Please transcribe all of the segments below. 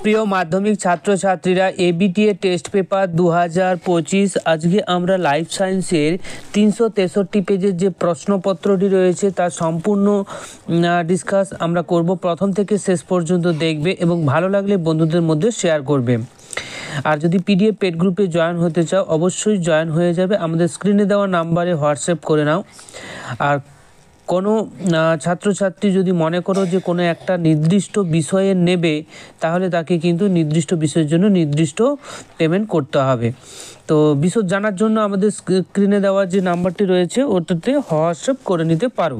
প্রিয় মাধ্যমিক ছাত্রছাত্রীরা, এবিটিএ টেস্ট পেপার 2025 আজকে আমরা লাইফ সায়েন্সের 363 পেজের যে প্রশ্নপত্রটি রয়েছে তার সম্পূর্ণ ডিসকাস আমরা করব। প্রথম থেকে শেষ পর্যন্ত দেখবে এবং ভালো লাগলে বন্ধুদের মধ্যে শেয়ার করবে। আর যদি পিডিএফ পেড গ্রুপে জয়েন হতে চাও অবশ্যই জয়েন হয়ে যাবে, আমাদের স্ক্রিনে দেওয়া নাম্বারে হোয়াটসঅ্যাপ করে নাও। আর কোনো ছাত্রছাত্রী যদি মনে করো যে কোনো একটা নির্দিষ্ট বিষয়ে নেবে, তাহলে তাকে কিন্তু নির্দিষ্ট বিষয়ের জন্য নির্দিষ্ট পেমেন্ট করতে হবে। তো বিশদ জানার জন্য আমাদের স্ক্রিনে দেওয়া যে নাম্বারটি রয়েছে ওটাতে হোয়াটসঅ্যাপ করে নিতে পারো।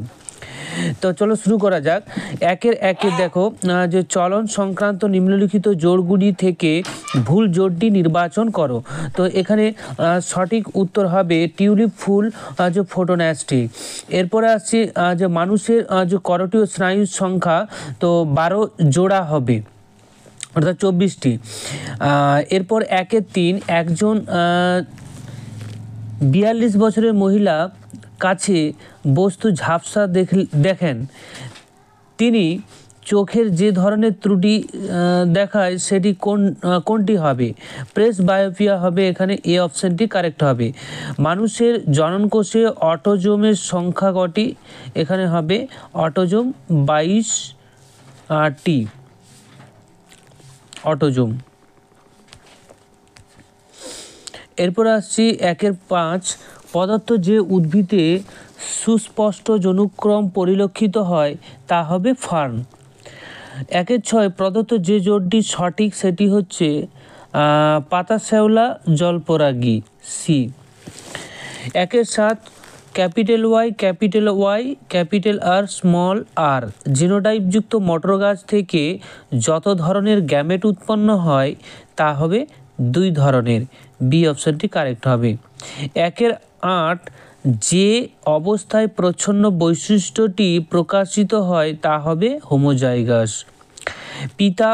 তো চলো শুরু করা যাক। একের দেখো যে চলন সংক্রান্ত নিম্নলিখিত জোড়গুলি থেকে ভুল জোড়টি নির্বাচন করো। তো এখানে সঠিক উত্তর হবে টিউলিপ ফুল যে ফটোন্যাস্টিক। এরপরে আসছি যে মানুষের যে করটীয় স্নায়ুর সংখ্যা তো 12 জোড়া হবে, অর্থাৎ 24টি। এরপর 1-3 একজন 42 বছরের মহিলা কাছে বস্তু ঝাপসা দেখেন, তিনি চোখের যে ধরনের ত্রুটি দেখায় সেটি কোনটি হবে? প্রেস বায়োপিয়া হবে, এখানে এ অপশানটি কারেক্ট হবে। মানুষের জননকোষে অটোজোমের সংখ্যা কটি? এখানে হবে অটোজোম 22টি অটোজোম। এরপর আসছি 1-5 পদার্থ যে উদ্ভিদে সুস্পষ্ট জনুক্রম পরিলক্ষিত হয় তা হবে ফার্ন। 1-6 প্রদত্ত যে জোড়টি সঠিক সেটি হচ্ছে পাতাশ্যাওলা জলপরাগী, C. 1-7 capital Y capital R small R জিনোটাইপযুক্ত মটর গাছ থেকে যত ধরনের গ্যামেট উৎপন্ন হয় তা হবে 2 ধরনের, বি অপশানটি কারেক্ট হবে। 1-8 যে অবস্থায় প্রচ্ছন্ন বৈশিষ্ট্যটি প্রকাশিত হয় তা হবে হোমোজাইগাস। পিতা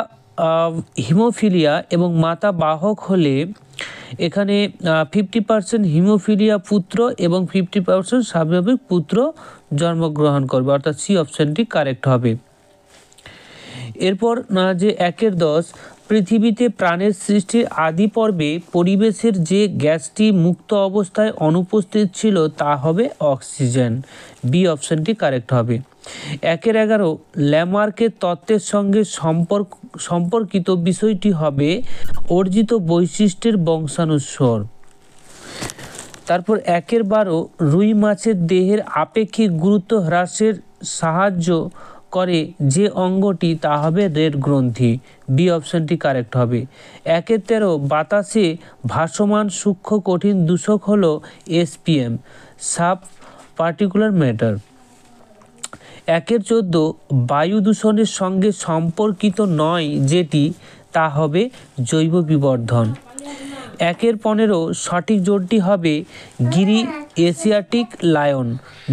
হিমোফিলিয়া এবং মাতা বাহক হলে এখানে 50% হিমোফিলিয়া পুত্র এবং 50% স্বাভাবিক পুত্র জন্মগ্রহণ করবে, অর্থাৎ সি অপশানটি কারেক্ট হবে। এরপর যে 1-10 পৃথিবীতে প্রাণের সৃষ্টির আদি পর্বে পরিবেশের যে গ্যাসটি মুক্ত অবস্থায় অনুপস্থিত ছিল তা হবে অক্সিজেন, বি অপশানটি কারেক্ট হবে। 1-11 ল্যামার্কের তত্ত্বের সঙ্গে সম্পর্কিত বিষয়টি হবে অর্জিত বৈশিষ্ট্যের বংশানুস্বর। তারপর 1-12 রুই মাছের দেহের আপেক্ষিক গুরুত্ব হ্রাসের সাহায্য করে যে অঙ্গটি তা হবে রেড গ্রন্থি, বি অপশানটি কারেক্ট হবে। 1-13 বাতাসে ভাসমান সূক্ষ্ম কঠিন দূষক হলো এসপিএম, সাব পার্টিকুলার ম্যাটার। 1-14 বায়ু দূষণের সঙ্গে সম্পর্কিত নয় যেটি তা হবে জৈব বিবর্ধন। 1-15 সঠিক জোড়টি হবে গিরি এশিয়াটিক লায়ন,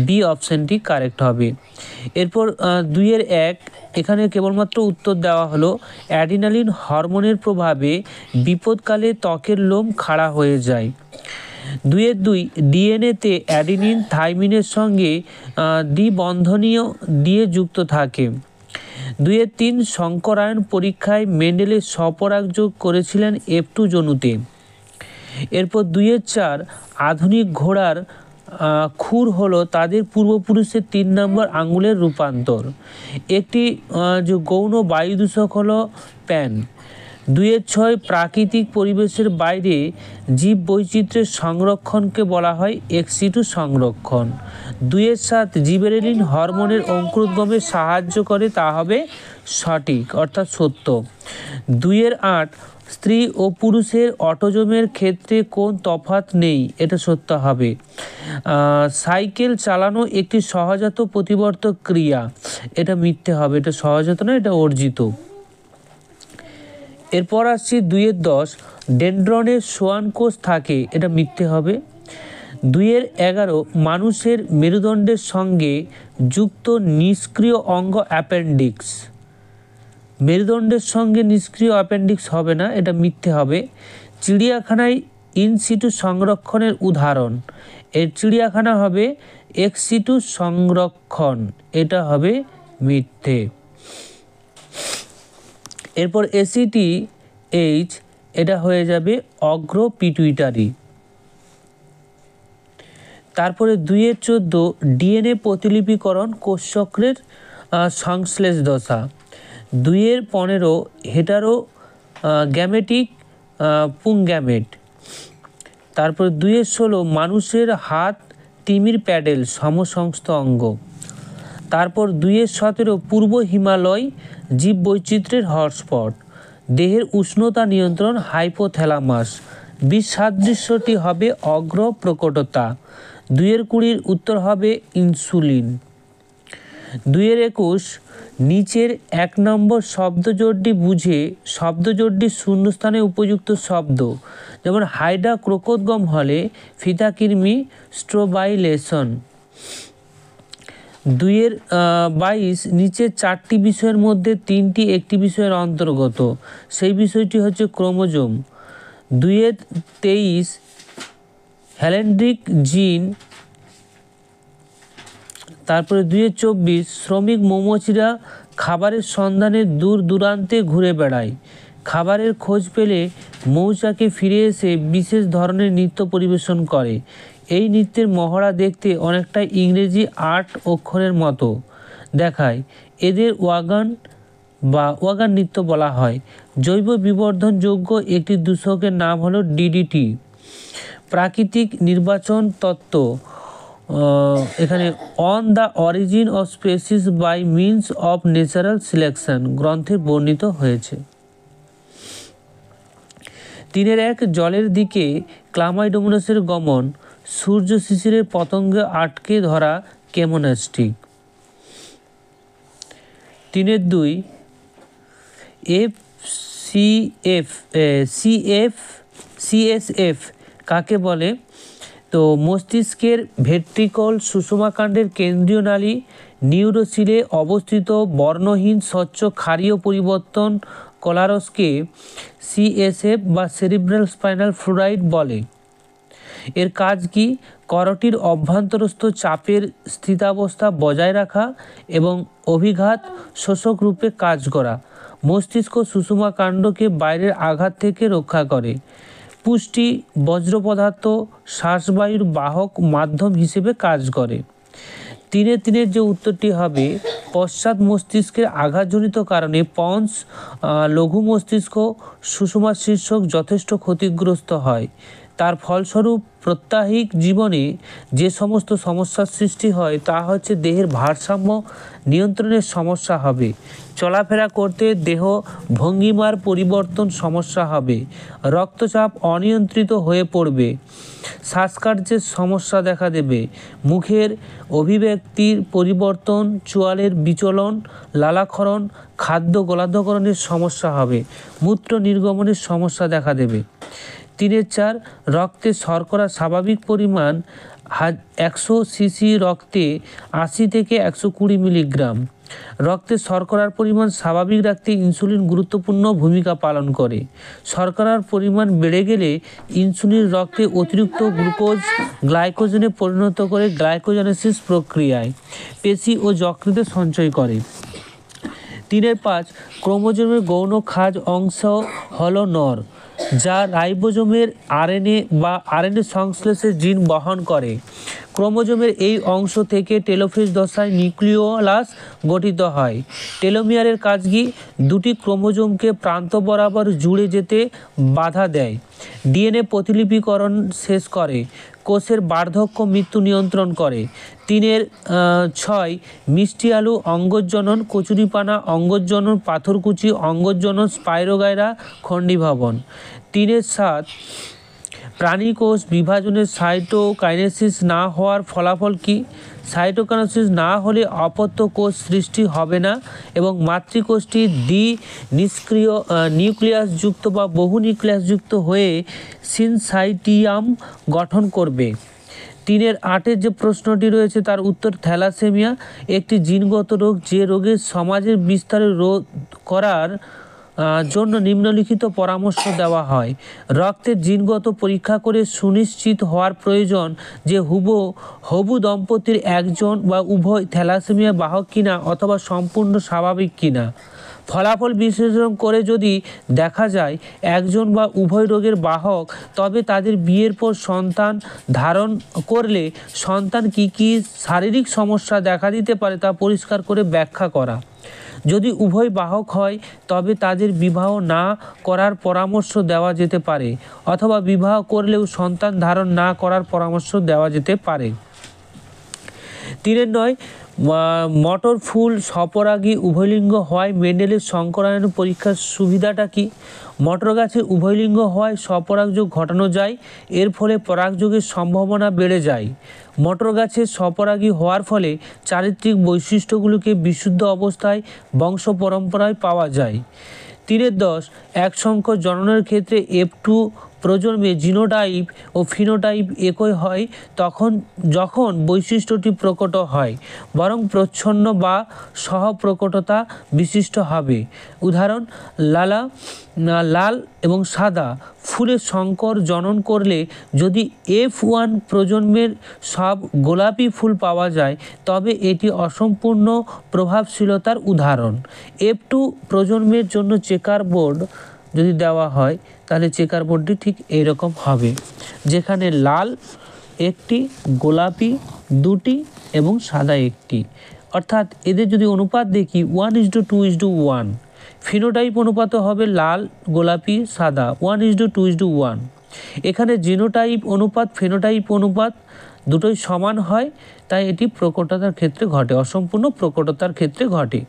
বি অপশানটি কারেক্ট হবে। এরপর 2-1 এখানে কেবলমাত্র উত্তর দেওয়া হলো অ্যাডিনালিন হরমোনের প্রভাবে বিপদকালে ত্বকের লোম খাড়া হয়ে যায়। 2-2 ডিএনএতে অ্যাডিনিন থাইমিনের সঙ্গে দ্বিবন্ধনীয় দিয়ে যুক্ত থাকে। 2-3 শঙ্করায়ন পরীক্ষায় মেন্ডেলের স্বপরাগযোগ করেছিলেন F2 জনুতে। এরপর 2-4 আধুনিক ঘোড়ার খুর হলো তাদের পূর্বপুরুষের 3 নম্বর আঙুলের রূপান্তর। একটি যে গৌণ বায়ু দূষক হলো প্যান। 2-6 প্রাকৃতিক পরিবেশের বাইরে জীব বৈচিত্র্যের সংরক্ষণকে বলা হয় এক্সিটু সংরক্ষণ। 2-7 জিবেরেলিন হরমোনের অঙ্কুরোদ্গমে সাহায্য করে তা হবে সঠিক, অর্থাৎ সত্য। 2-8 স্ত্রী ও পুরুষের অটোজোমের ক্ষেত্রে কোন তফাৎ নেই, এটা সত্য হবে। সাইকেল চালানো একটি সহজাত প্রতিবর্তক ক্রিয়া, এটা মিথ্যে হবে, এটা সহজাত না, এটা অর্জিত। এরপর আসছি 2-10 ডেনড্রনের সোয়ান কোষ থাকে, এটা মিথ্যে হবে। 2-11 মানুষের মেরুদণ্ডের সঙ্গে যুক্ত নিষ্ক্রিয় অঙ্গ অ্যাপেন্ডিক্স, মেরুদণ্ডের সঙ্গে নিষ্ক্রিয় অ্যাপেন্ডিক্স হবে না, এটা মিথ্যে হবে। চিড়িয়াখানায় ইনসিটু সংরক্ষণের উদাহরণ, এর চিড়িয়াখানা হবে এক্সিটু সংরক্ষণ, এটা হবে মিথ্যে। এরপর ACTH এটা হয়ে যাবে অগ্র পিটুইটারি। তারপরে 2-14 DNA প্রতিলিপিকরণ কোষচক্রের সংশ্লেষ দশা। 2-15 হেটারো গ্যামেটিক পুংগ্যামেট। তারপর 2-16 মানুষের হাত তিমির প্যাডেল সমসংস্থ অঙ্গ। তারপর 2-17 পূর্ব হিমালয় জীববৈচিত্র্যের হটস্পট। দেহের উষ্ণতা নিয়ন্ত্রণ হাইপোথ্যালামাস। বিষ সাদৃশ্যটি হবে অগ্র প্রকটতা। 2-20 উত্তর হবে ইনসুলিন। 2-21 নিচের 1 নম্বর শব্দজোড়টি বুঝে শব্দজোড়টির শূন্যস্থানে উপযুক্ত শব্দ, যেমন হাইড্রা ক্রোকোদ্গম হলে ফিতাকৃমি স্ট্রোবাইলেশন। 2-22 নিচের 4টি বিষয়ের মধ্যে 3টি একটি বিষয়ের অন্তর্গত, সেই বিষয়টি হচ্ছে ক্রোমোজোম। 2-23 হ্যালেন্ড্রিক জিন। তারপরে 2-24 শ্রমিক মৌমাছিরা খাবারের সন্ধানে দূর দূরান্তে ঘুরে বেড়ায়। খাবারের খোঁজ পেলে মৌচাকে ফিরে এসে বিশেষ ধরনের নৃত্য পরিবেশন করে। এই নৃত্যের মহড়া দেখতে অনেকটা ইংরেজি 8 অক্ষরের মতো দেখায়। এদের ওয়াগান নৃত্য বলা হয়। জৈব বিবর্ধনযোগ্য একটি দূষকের নাম হলো DDT। প্রাকৃতিক নির্বাচন তত্ত্ব এখানে on the origin of species by means of natural selection গ্রন্থে বর্ণিত হয়েছে। 3-1 জলের দিকে ক্লামাইডোমোনাসের গমন। সূর্য শিশিরের পতঙ্গে আটকে ধরা কেমোনাস্টিক। 3-2 CSF কাকে বলে? তো মস্তিষ্কের ভেন্ট্রিকল সুষমাকাণ্ডের কেন্দ্রীয় নালী নিউরোসিলে অবস্থিত বর্ণহীন স্বচ্ছ ক্ষারীয় পরিবর্তন কলারসকে CSF বা সেরিব্রাল স্পাইনাল ফ্লুইড বলে। এর কাজ কি? করটির অভ্যন্তরস্থ চাপের স্থিতাবস্থা বজায় রাখা এবং অভিঘাত শোষক রূপে কাজ করা। মস্তিষ্ক সুষমাকাণ্ডকে বাইরের আঘাত থেকে রক্ষা করে। পুষ্টি, বজ্র পদার্থ, শ্বাসবায়ুর বাহক মাধ্যম হিসেবে কাজ করে। 3-3 যে উত্তরটি হবে, পশ্চাৎ মস্তিষ্কের আঘাতজনিত কারণে পন্স লঘু মস্তিষ্ক সুষমা শীর্ষক যথেষ্ট ক্ষতিগ্রস্ত হয়। তার ফলস্বরূপ প্রাত্যহিক জীবনে যে সমস্ত সমস্যার সৃষ্টি হয় তা হচ্ছে দেহের ভারসাম্য নিয়ন্ত্রণের সমস্যা হবে, চলাফেরা করতে দেহ ভঙ্গিমার পরিবর্তন সমস্যা হবে, রক্তচাপ অনিয়ন্ত্রিত হয়ে পড়বে, শ্বাসকার্যের সমস্যা দেখা দেবে, মুখের অভিব্যক্তির পরিবর্তন, চোয়ালের বিচলন, লালাক্ষরণ, খাদ্য গলাধকরণের সমস্যা হবে, মূত্র নির্গমনের সমস্যা দেখা দেবে। 3-4 রক্তে শর্করা স্বাভাবিক পরিমাণ 100 সিসি, রক্তে 80 থেকে 120 মিলিগ্রাম। রক্তে শর্করার পরিমাণ স্বাভাবিক রাখতে ইনসুলিন গুরুত্বপূর্ণ ভূমিকা পালন করে। শর্করার পরিমাণ বেড়ে গেলে ইনসুলিন রক্তে অতিরিক্ত গ্লুকোজ গ্লাইকোজেনে পরিণত করে গ্লাইকোজেনেসিস প্রক্রিয়ায় পেশি ও যকৃতে সঞ্চয় করে। 3-5 ক্রোমোজোমের গৌণ খাঁজ অংশ হলো নর, যা রাইবোজোমের আরএনএ সংশ্লেষের জিন বহন করে। ক্রোমোজোমের এই অংশ থেকে টেলোফেজ দশায় নিউক্লিওলাস গঠিত হয়। টেলোমিয়ারের কাজ কি? দুটি ক্রোমোজোমকে প্রান্ত বরাবর জুড়ে যেতে বাধা দেয়। ডিএনএ প্রতিলিপিকরণ শেষ করে। কোষের বার্ধক্য মৃত্যু নিয়ন্ত্রণ করে। 3-6 মিষ্টি আলু অঙ্গজনন, কচুরিপানা অঙ্গজনন, পাথরকুচি অঙ্গজনন, স্পাইরোগাইরা খণ্ডীভবন। 3-7 প্রাণীকোষ বিভাজনের সাইটোকাইনেসিস না হওয়ার ফলাফল কি? সাইটোকাইনেসিস না হলে অপত্য কোষ সৃষ্টি হবে না এবং মাতৃকোষটি নিষ্ক্রিয় নিউক্লিয়াসযুক্ত বা বহু নিউক্লিয়াসযুক্ত হয়ে সিনসাইটিয়াম গঠন করবে। 3-8 যে প্রশ্নটি রয়েছে তার উত্তর থ্যালাসেমিয়া একটি জিনগত রোগ, যে রোগের সমাজের বিস্তারে রোধ করার জন্য নিম্নলিখিত পরামর্শ দেওয়া হয়। রক্তের জিনগত পরীক্ষা করে সুনিশ্চিত হওয়ার প্রয়োজন যে হবু দম্পতির একজন বা উভয় থ্যালাসেমিয়া বাহক কিনা অথবা সম্পূর্ণ স্বাভাবিক কিনা। ফলাফল বিশ্লেষণ করে যদি দেখা যায় একজন বা উভয় রোগের বাহক, তবে তাদের বিয়ের পর সন্তান ধারণ করলে সন্তান কী শারীরিক সমস্যা দেখা দিতে পারে তা পরিষ্কার করে ব্যাখ্যা করা। যদি উভয় বাহক হয় তবে তাদের বিবাহ না করার পরামর্শ দেওয়া যেতে পারে, অথবা বিবাহ করলেও সন্তান ধারণ না করার পরামর্শ দেওয়া যেতে পারে। 3 মটর ফুল স্বপরাগী উভয়লিঙ্গ হওয়ায় মেন্ডেলের সংকরায়ন পরীক্ষার সুবিধাটা কি? মটর গাছে উভয়লিঙ্গ হওয়ায় স্বপরাগযোগ ঘটানো যায়, এর ফলে পরাগযোগের সম্ভাবনা বেড়ে যায়। মটর গাছের স্বপরাগী হওয়ার ফলে চারিত্রিক বৈশিষ্ট্যগুলোকে বিশুদ্ধ অবস্থায় বংশ পরম্পরায় পাওয়া যায়। 3.10 এক সংখ্যক জননের ক্ষেত্রে F2 প্রজন্মে জিনোটাইপ ও ফিনোটাইপ একই হয় যখন বৈশিষ্ট্যটি প্রকট হয়, বরং প্রচ্ছন্ন বা সহপ্রকটতা বিশিষ্ট হবে। উদাহরণ, লাল এবং সাদা ফুলের সংকর জনন করলে যদি F1 প্রজন্মের সব গোলাপি ফুল পাওয়া যায় তবে এটি অসম্পূর্ণ প্রভাবশীলতার উদাহরণ। F2 প্রজন্মের জন্য চেকার বোর্ড যদি দেওয়া হয় তাহলে চেকার বোর্ডটি ঠিক এইরকম হবে, যেখানে লাল একটি, গোলাপি দুটি এবং সাদা একটি। অর্থাৎ এদের যদি অনুপাত দেখি 1:2:1। ফিনোটাইপ অনুপাত হবে লাল, গোলাপি, সাদা 1:2:1। এখানে জিনোটাইপ অনুপাত ফেনোটাইপ অনুপাত দুটোই সমান হয়, তাই এটি প্রকটতার ক্ষেত্রে ঘটে, অসম্পূর্ণ প্রকটতার ক্ষেত্রে ঘটে।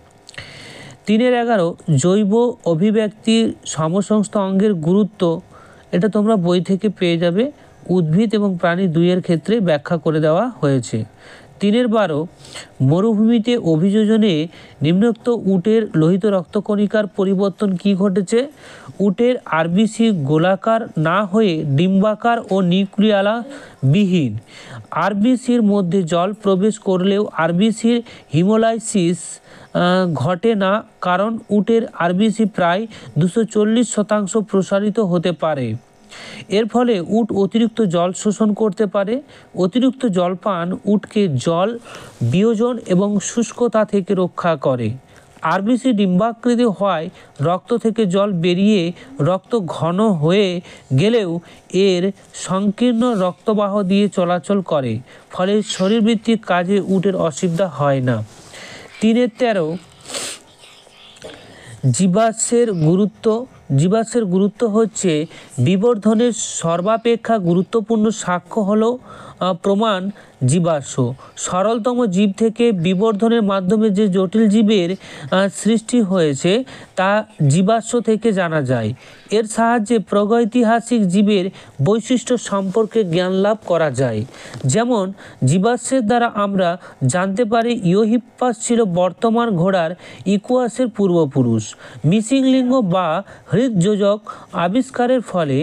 3.11 জৈব অভিব্যক্তির সমসংস্থ অঙ্গের গুরুত্ব, এটা তোমরা বই থেকে পেয়ে যাবে। উদ্ভিদ এবং প্রাণী দুইয়ের ক্ষেত্রে ব্যাখ্যা করে দেওয়া হয়েছে। 3.12 মরুভূমিতে অভিযোজনে নিম্নোক্ত উটের লোহিত রক্তকণিকার পরিবর্তন কি ঘটেছে? উটের আরবিসি গোলাকার না হয়ে ডিম্বাকার ও নিউক্লিয়ালা বিহীন। আরবিসির মধ্যে জল প্রবেশ করলেও আরবিসির হিমোলাইসিস ঘটে না, কারণ উটের আরবিসি প্রায় 240% প্রসারিত হতে পারে। এর ফলে উট অতিরিক্ত জল শোষণ করতে পারে। অতিরিক্ত জলপান উটকে জল বিয়োজন এবং শুষ্কতা থেকে রক্ষা করে। আরবিসি ডিম্বাকৃতি হওয়ায় রক্ত থেকে জল বেরিয়ে রক্ত ঘন হয়ে গেলেও এর সংকীর্ণ রক্তবাহ দিয়ে চলাচল করে, ফলে শরীরবৃত্তিক কাজে উটের অসুবিধা হয় না। 3.13 জীবাশ্মের গুরুত্ব। জীবাশ্মের গুরুত্ব হচ্ছে বিবর্ধনের সর্বাপেক্ষা গুরুত্বপূর্ণ সাক্ষ্য হলো প্রমাণ জীবাশ্ম। সরলতম জীব থেকে বিবর্ধনের মাধ্যমে যে জটিল জীবের সৃষ্টি হয়েছে তা জীবাশ্ম থেকে জানা যায়। এর সাহায্যে প্রাগৈতিহাসিক জীবের বৈশিষ্ট্য সম্পর্কে জ্ঞান লাভ করা যায়। যেমন জীবাশ্মের দ্বারা আমরা জানতে পারি ইওহিপ্পাস ছিল বর্তমান ঘোড়ার ইকুয়াসের পূর্বপুরুষ। মিসিং লিঙ্গ বা হৃদযোজক আবিষ্কারের ফলে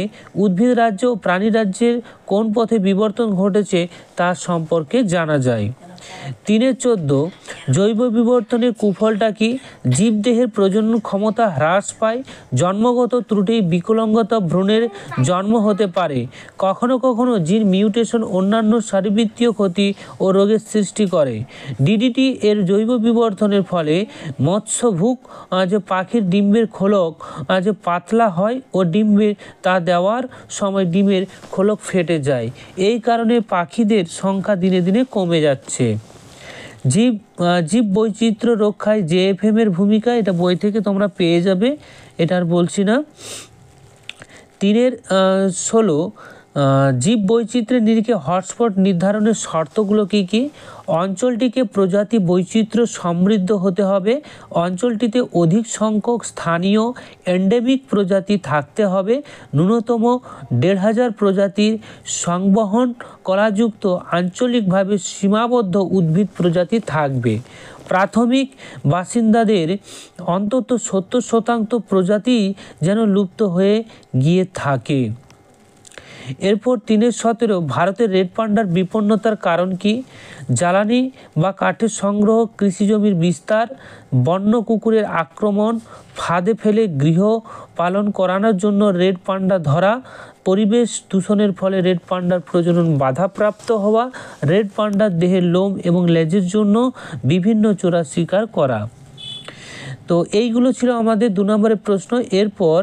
উদ্ভিদ রাজ্য ও প্রাণী রাজ্যের কোন পথে বিবর্তন ঘটেছে তা সম্পর্কে জানা যায়। 3.14 জৈব বিবর্তনের কুফলটা কি? জীবদেহের প্রজনন ক্ষমতা হ্রাস পায়। জন্মগত ত্রুটি, বিকলাঙ্গতা, ভ্রূণের জন্ম হতে পারে। কখনো কখনো জিন মিউটেশন অন্যান্য শারীরবৃত্তীয় ক্ষতি ও রোগের সৃষ্টি করে। ডিডিটি এর জৈব বিবর্তনের ফলে মৎস্যভুক যে পাখির ডিম্বের খোলক যে পাতলা হয় ও ডিম্বে তা দেওয়ার সময় ডিমের খোলক ফেটে যায়। এই কারণে পাখিদের সংখ্যা দিনে দিনে কমে যাচ্ছে। জীব বৈচিত্র্য রক্ষায় JFM এর ভূমিকা, এটা বই থেকে তোমরা পেয়ে যাবে, এটা আর বলছি না। 3.16 জীব বৈচিত্র্যের নিরিখে হটস্পট নির্ধারণের শর্তগুলো কী কী? অঞ্চলটিকে প্রজাতি বৈচিত্র্য সমৃদ্ধ হতে হবে। অঞ্চলটিতে অধিক সংখ্যক স্থানীয় এন্ডেমিক প্রজাতি থাকতে হবে। ন্যূনতম 1,500 প্রজাতির সংবহন কলাযুক্ত আঞ্চলিকভাবে সীমাবদ্ধ উদ্ভিদ প্রজাতি থাকবে। প্রাথমিক বাসিন্দাদের অন্তত 70% প্রজাতি যেন লুপ্ত হয়ে গিয়ে থাকে। এরপর 3.17 ভারতের রেড পান্ডার বিপন্নতার কারণ কি? জ্বালানি বা কাঠের সংগ্রহ, কৃষিজমির বিস্তার, বন্য কুকুরের আক্রমণ, ফাঁদে ফেলে গৃহ পালন করানোর জন্য রেড পান্ডা ধরা, পরিবেশ দূষণের ফলে রেড পান্ডার প্রজনন বাধাপ্রাপ্ত হওয়া, রেড পান্ডার দেহের লোম এবং লেজের জন্য বিভিন্ন চোরা শিকার করা। তো এইগুলো ছিল আমাদের 2 নম্বরের প্রশ্ন। এরপর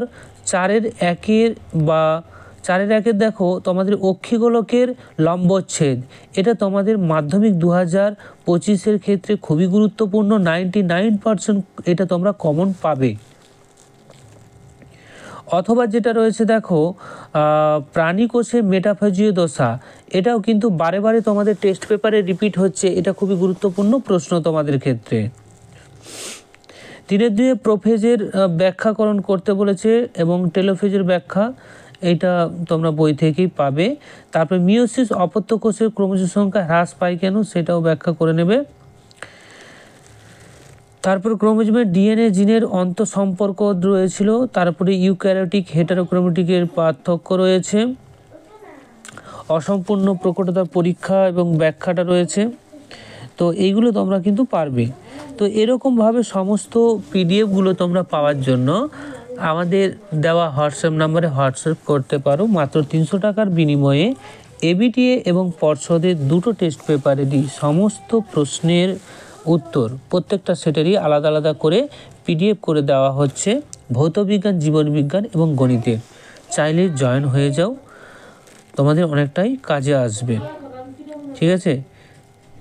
4-এর 1 দেখো তোমাদের অক্ষিগোলকের লম্বচ্ছেদ, এটা তোমাদের মাধ্যমিক 2025-এর ক্ষেত্রে খুবই গুরুত্বপূর্ণ। 99% এটা তোমরা কমন পাবে। অথবা যেটা রয়েছে দেখো প্রাণীকোষে মেটাফেজীয় দশা, এটাও কিন্তু বারে বারে তোমাদের টেস্ট পেপারে রিপিট হচ্ছে, এটা খুবই গুরুত্বপূর্ণ প্রশ্ন তোমাদের ক্ষেত্রে। 3-2 প্রোফেজের ব্যাখ্যাকরণ করতে বলেছে এবং টেলোফেজের ব্যাখ্যা, এটা তোমরা বই থেকেই পাবে। তারপরে মিওসিস অপত্য কোষের ক্রোমোজোম সংখ্যা হ্রাস পায় কেন, সেটাও ব্যাখ্যা করে নেবে। তারপর ক্রোমোজোমের ডিএনএ জিনের অন্তঃসম্পর্ক রয়েছিল। তারপরে ইউক্যারিওটিক হেটারোক্রোমেটিকের পার্থক্য রয়েছে। অসম্পূর্ণ প্রকটতার পরীক্ষা এবং ব্যাখ্যাটা রয়েছে। তো এইগুলো তোমরা কিন্তু পারবে। তো এরকমভাবে সমস্ত পিডিএফগুলো তোমরা পাওয়ার জন্য আমাদের দেওয়া হোয়াটসঅ্যাপ নাম্বারে হোয়াটসঅ্যাপ করতে পারো। মাত্র 300 টাকার বিনিময়ে এবিটিএ এবং পর্ষদের 2টো টেস্ট পেপারেরই সমস্ত প্রশ্নের উত্তর প্রত্যেকটা সেটেরই আলাদা আলাদা করে পিডিএফ করে দেওয়া হচ্ছে, ভৌতবিজ্ঞান, জীবনবিজ্ঞান এবং গণিতের। চাইলে জয়েন হয়ে যাও, তোমাদের অনেকটাই কাজে আসবে। ঠিক আছে,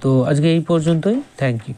তো আজকে এই পর্যন্তই। Thank you.